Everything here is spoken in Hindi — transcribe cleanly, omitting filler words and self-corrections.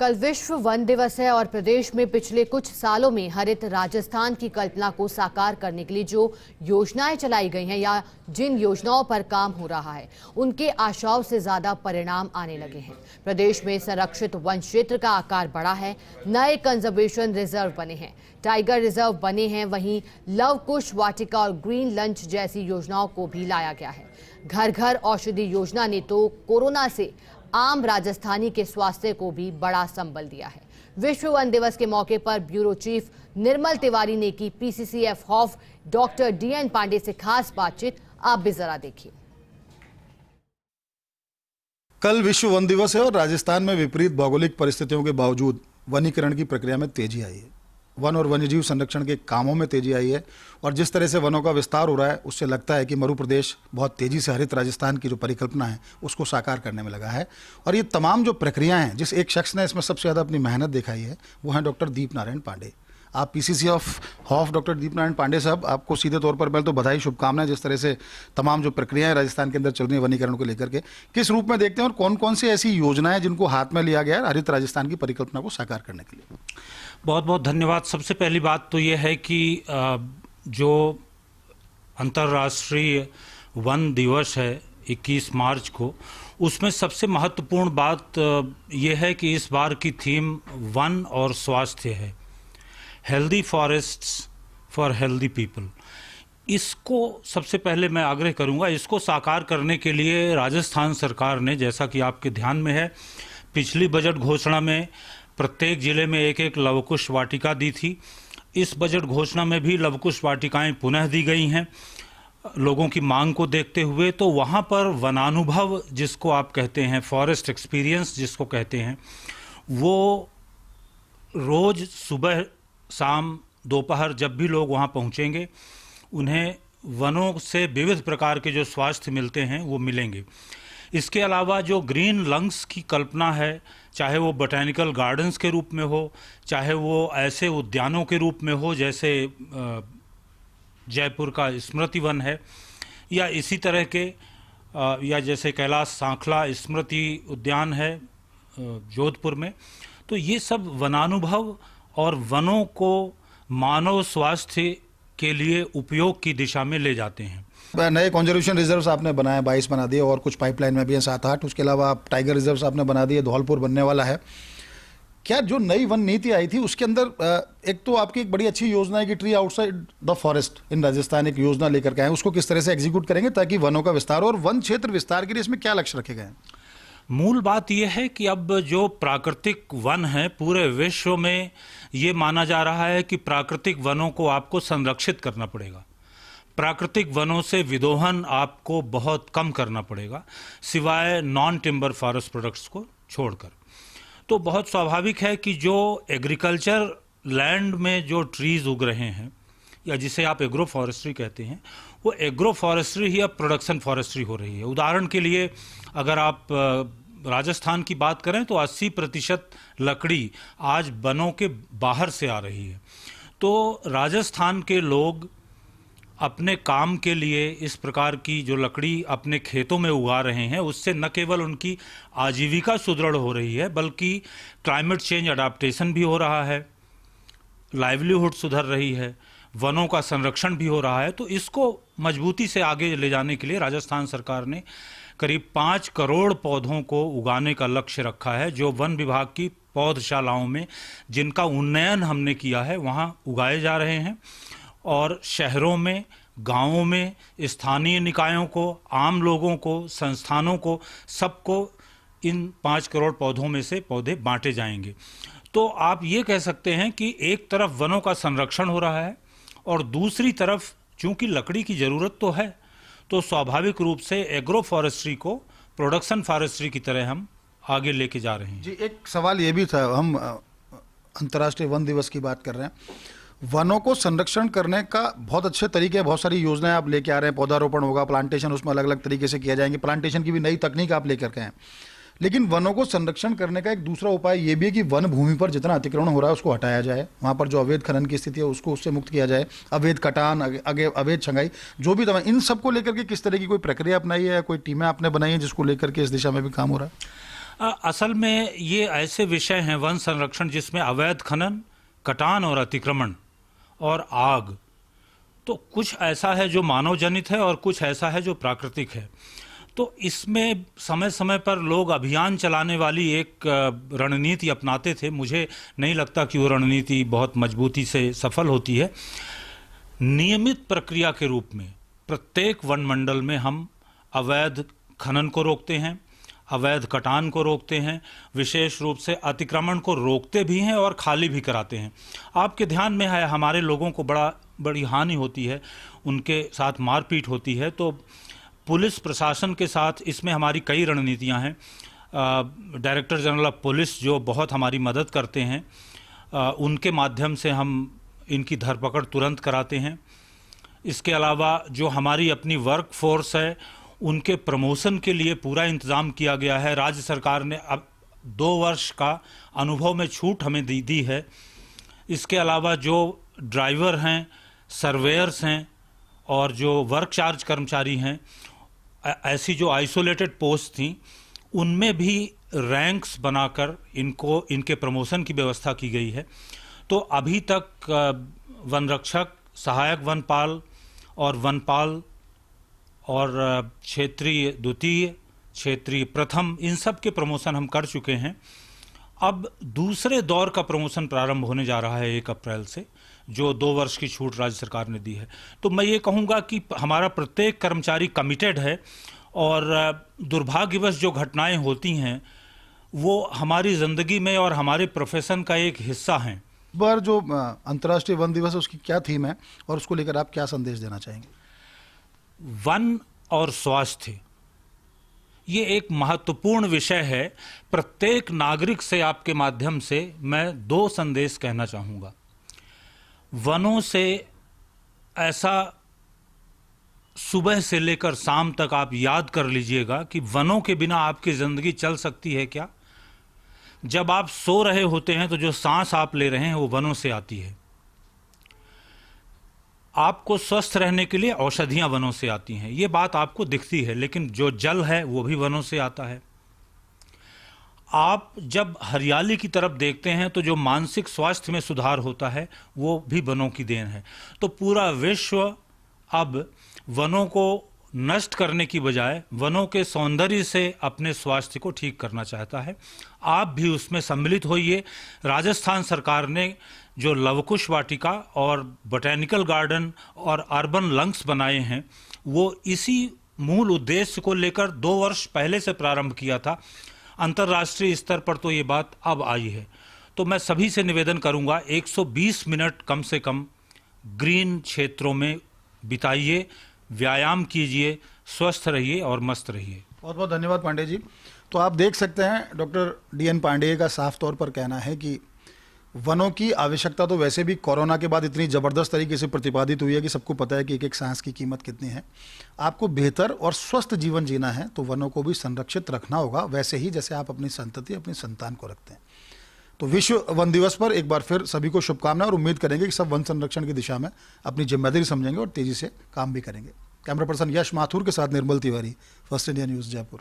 कल विश्व वन दिवस है और प्रदेश में पिछले कुछ सालों में हरित राजस्थान की कल्पना को साकार करने के लिए जो योजनाएं चलाई गई हैं या जिन योजनाओं पर काम हो रहा है उनके आशाओं से ज्यादा परिणाम आने लगे हैं। प्रदेश में संरक्षित वन क्षेत्र का आकार बढ़ा है, नए कंजर्वेशन रिजर्व बने हैं, टाइगर रिजर्व बने हैं, वहीं लव कुश वाटिका और ग्रीन लंच जैसी योजनाओं को भी लाया गया है। घर घर औषधि योजना ने तो कोरोना से आम राजस्थानी के स्वास्थ्य को भी बड़ा संबल दिया है। विश्व वन दिवस के मौके पर ब्यूरो चीफ निर्मल तिवारी ने की PCCF HoFF doctor DN Pande से खास बातचीत। आप भी जरा देखिए। कल विश्व वन दिवस है और राजस्थान में विपरीत भौगोलिक परिस्थितियों के बावजूद वनीकरण की प्रक्रिया में तेजी आई है। वन और वन्यजीव संरक्षण के कामों में तेजी आई है और जिस तरह से वनों का विस्तार हो रहा है उससे लगता है कि मध्य प्रदेश बहुत तेजी से हरित राजस्थान की जो परिकल्पना है उसको साकार करने में लगा है। और ये तमाम जो प्रक्रियाएं हैं, जिस एक शख्स ने इसमें सबसे ज़्यादा अपनी मेहनत दिखाई है वो हैं डॉक्टर दीप नारायण पांडे। आप पीसीसीएफ हॉफ डॉक्टर दीप नारायण पांडे साहब, आपको सीधे तौर पर पहले तो बधाई, शुभकामनाएं। जिस तरह से तमाम जो प्रक्रियाएं राजस्थान के अंदर चल रही है वनीकरण को लेकर के, किस रूप में देखते हैं और कौन कौन सी ऐसी योजनाएं जिनको हाथ में लिया गया है हरित राजस्थान की परिकल्पना को साकार करने के लिए? बहुत बहुत धन्यवाद। सबसे पहली बात तो ये है कि जो अंतर्राष्ट्रीय वन दिवस है 21 मार्च को, उसमें सबसे महत्वपूर्ण बात ये है कि इस बार की थीम वन और स्वास्थ्य है, healthy forests for healthy people. इसको सबसे पहले मैं आग्रह करूंगा, इसको साकार करने के लिए राजस्थान सरकार ने, जैसा कि आपके ध्यान में है, पिछली बजट घोषणा में प्रत्येक जिले में एक एक लवकुश वाटिका दी थी। इस बजट घोषणा में भी लवकुश वाटिकाएं पुनः दी गई हैं लोगों की मांग को देखते हुए। तो वहाँ पर वनानुभव जिसको आप कहते हैं, फॉरेस्ट एक्सपीरियंस जिसको कहते हैं, वो रोज़ सुबह शाम दोपहर जब भी लोग वहाँ पहुँचेंगे उन्हें वनों से विविध प्रकार के जो स्वास्थ्य मिलते हैं वो मिलेंगे। इसके अलावा जो ग्रीन लंग्स की कल्पना है, चाहे वो बोटैनिकल गार्डन्स के रूप में हो, चाहे वो ऐसे उद्यानों के रूप में हो जैसे जयपुर का स्मृति वन है, या इसी तरह के या जैसे कैलाश सांखला स्मृति उद्यान है जोधपुर में, तो ये सब वनानुभव और वनों को मानव स्वास्थ्य के लिए उपयोग की दिशा में ले जाते हैं। नए कंजर्वेशन रिजर्व्स आपने बनाए, 22 बना दिए और कुछ पाइपलाइन में भी हैं 7-8। उसके अलावा आप टाइगर रिजर्व्स आपने बना दिए, धौलपुर बनने वाला है। क्या जो नई वन नीति आई थी उसके अंदर एक तो आपकी एक बड़ी अच्छी योजना है कि ट्री आउटसाइड द फॉरेस्ट इन राजस्थान, एक योजना लेकर के आए, उसको किस तरह से एग्जीक्यूट करेंगे ताकि वनों का विस्तार हो, और वन क्षेत्र विस्तार के लिए इसमें क्या लक्ष्य रखे गए हैं? मूल बात यह है कि अब जो प्राकृतिक वन है पूरे विश्व में ये माना जा रहा है कि प्राकृतिक वनों को आपको संरक्षित करना पड़ेगा। प्राकृतिक वनों से विदोहन आपको बहुत कम करना पड़ेगा, सिवाय नॉन टिम्बर फॉरेस्ट प्रोडक्ट्स को छोड़कर। तो बहुत स्वाभाविक है कि जो एग्रीकल्चर लैंड में जो ट्रीज उग रहे हैं या जिसे आप एग्रो फॉरेस्ट्री कहते हैं, वो एग्रो फॉरेस्ट्री ही अब प्रोडक्शन फॉरेस्ट्री हो रही है। उदाहरण के लिए अगर आप राजस्थान की बात करें तो 80% लकड़ी आज वनों के बाहर से आ रही है। तो राजस्थान के लोग अपने काम के लिए इस प्रकार की जो लकड़ी अपने खेतों में उगा रहे हैं, उससे न केवल उनकी आजीविका सुदृढ़ हो रही है बल्कि क्लाइमेट चेंज अडाप्टेशन भी हो रहा है, लाइवलीहुड सुधर रही है, वनों का संरक्षण भी हो रहा है। तो इसको मजबूती से आगे ले जाने के लिए राजस्थान सरकार ने करीब 5 करोड़ पौधों को उगाने का लक्ष्य रखा है, जो वन विभाग की पौधशालाओं में जिनका उन्नयन हमने किया है वहाँ उगाए जा रहे हैं। और शहरों में, गांवों में, स्थानीय निकायों को, आम लोगों को, संस्थानों को, सबको इन 5 करोड़ पौधों में से पौधे बांटे जाएंगे। तो आप ये कह सकते हैं कि एक तरफ वनों का संरक्षण हो रहा है और दूसरी तरफ चूंकि लकड़ी की ज़रूरत तो है, तो स्वाभाविक रूप से एग्रो फॉरेस्ट्री को प्रोडक्शन फॉरेस्ट्री की तरह हम आगे लेके जा रहे हैं। जी, एक सवाल ये भी था, हम अंतर्राष्ट्रीय वन दिवस की बात कर रहे हैं, वनों को संरक्षण करने का बहुत अच्छे तरीके, बहुत सारी योजनाएं आप लेके आ रहे हैं, पौधारोपण होगा, प्लांटेशन उसमें अलग अलग तरीके से किया जाएंगे, प्लांटेशन की भी नई तकनीक आप लेकर के हैं। लेकिन वनों को संरक्षण करने का एक दूसरा उपाय ये भी है कि वन भूमि पर जितना अतिक्रमण हो रहा है उसको हटाया जाए, वहाँ पर जो अवैध खनन की स्थिति है उसको उससे मुक्त किया जाए, अवैध कटान, अवैध छंगाई, जो भी इन सबको लेकर के किस तरह की कोई प्रक्रिया अपनाई है या कोई टीमें आपने बनाई है जिसको लेकर के इस दिशा में भी काम हो रहा है? असल में ये ऐसे विषय हैं वन संरक्षण जिसमें अवैध खनन, कटान और अतिक्रमण और आग, तो कुछ ऐसा है जो मानव जनित है और कुछ ऐसा है जो प्राकृतिक है। तो इसमें समय समय पर लोग अभियान चलाने वाली एक रणनीति अपनाते थे। मुझे नहीं लगता कि वो रणनीति बहुत मजबूती से सफल होती है। नियमित प्रक्रिया के रूप में प्रत्येक वन मंडल में हम अवैध खनन को रोकते हैं, अवैध कटान को रोकते हैं, विशेष रूप से अतिक्रमण को रोकते भी हैं और खाली भी कराते हैं। आपके ध्यान में है हमारे लोगों को बड़ी हानि होती है, उनके साथ मारपीट होती है, तो पुलिस प्रशासन के साथ इसमें हमारी कई रणनीतियां हैं। डायरेक्टर जनरल ऑफ पुलिस जो बहुत हमारी मदद करते हैं, उनके माध्यम से हम इनकी धरपकड़ तुरंत कराते हैं। इसके अलावा जो हमारी अपनी वर्क फोर्स है उनके प्रमोशन के लिए पूरा इंतज़ाम किया गया है। राज्य सरकार ने अब 2 वर्ष का अनुभव में छूट हमें दी है। इसके अलावा जो ड्राइवर हैं, सर्वेयर्स हैं और जो वर्क चार्ज कर्मचारी हैं, ऐसी जो आइसोलेटेड पोस्ट थी उनमें भी रैंक्स बनाकर इनके प्रमोशन की व्यवस्था की गई है। तो अभी तक वन रक्षक, सहायक वनपाल और वनपाल और क्षेत्रीय द्वितीय, क्षेत्रीय प्रथम, इन सब के प्रमोशन हम कर चुके हैं। अब दूसरे दौर का प्रमोशन प्रारंभ होने जा रहा है 1 अप्रैल से, जो 2 वर्ष की छूट राज्य सरकार ने दी है। तो मैं ये कहूँगा कि हमारा प्रत्येक कर्मचारी कमिटेड है और दुर्भाग्यवश जो घटनाएं होती हैं वो हमारी ज़िंदगी में और हमारे प्रोफेशन का एक हिस्सा हैं। इस बार जो अंतर्राष्ट्रीय वन दिवस है उसकी क्या थीम है और उसको लेकर आप क्या संदेश देना चाहेंगे? वन और स्वास्थ्य ये एक महत्वपूर्ण विषय है। प्रत्येक नागरिक से आपके माध्यम से मैं 2 संदेश कहना चाहूँगा। वनों से ऐसा सुबह से लेकर शाम तक आप याद कर लीजिएगा कि वनों के बिना आपकी ज़िंदगी चल सकती है क्या? जब आप सो रहे होते हैं तो जो सांस आप ले रहे हैं वो वनों से आती है। आपको स्वस्थ रहने के लिए औषधियां वनों से आती हैं, ये बात आपको दिखती है, लेकिन जो जल है वो भी वनों से आता है। आप जब हरियाली की तरफ देखते हैं तो जो मानसिक स्वास्थ्य में सुधार होता है वो भी वनों की देन है। तो पूरा विश्व अब वनों को नष्ट करने की बजाय वनों के सौंदर्य से अपने स्वास्थ्य को ठीक करना चाहता है। आप भी उसमें सम्मिलित होइए। राजस्थान सरकार ने जो लवकुश वाटिका और बोटेनिकल गार्डन और अर्बन लंग्स बनाए हैं वो इसी मूल उद्देश्य को लेकर 2 वर्ष पहले से प्रारंभ किया था। अंतर्राष्ट्रीय स्तर पर तो ये बात अब आई है। तो मैं सभी से निवेदन करूंगा 120 मिनट कम से कम ग्रीन क्षेत्रों में बिताइए, व्यायाम कीजिए, स्वस्थ रहिए और मस्त रहिए। बहुत बहुत धन्यवाद पांडे जी। तो आप देख सकते हैं डॉक्टर DN पांडेय का साफ तौर पर कहना है कि वनों की आवश्यकता तो वैसे भी कोरोना के बाद इतनी ज़बरदस्त तरीके से प्रतिपादित हुई है कि सबको पता है कि एक एक सांस की कीमत कितनी है। आपको बेहतर और स्वस्थ जीवन जीना है तो वनों को भी संरक्षित रखना होगा, वैसे ही जैसे आप अपनी संतति, अपनी संतान को रखते हैं। तो विश्व वन दिवस पर एक बार फिर सभी को शुभकामनाएं और उम्मीद करेंगे कि सब वन संरक्षण की दिशा में अपनी जिम्मेदारी समझेंगे और तेज़ी से काम भी करेंगे। कैमरा पर्सन यश माथुर के साथ Nirmal Tiwari, first India news, Jaipur.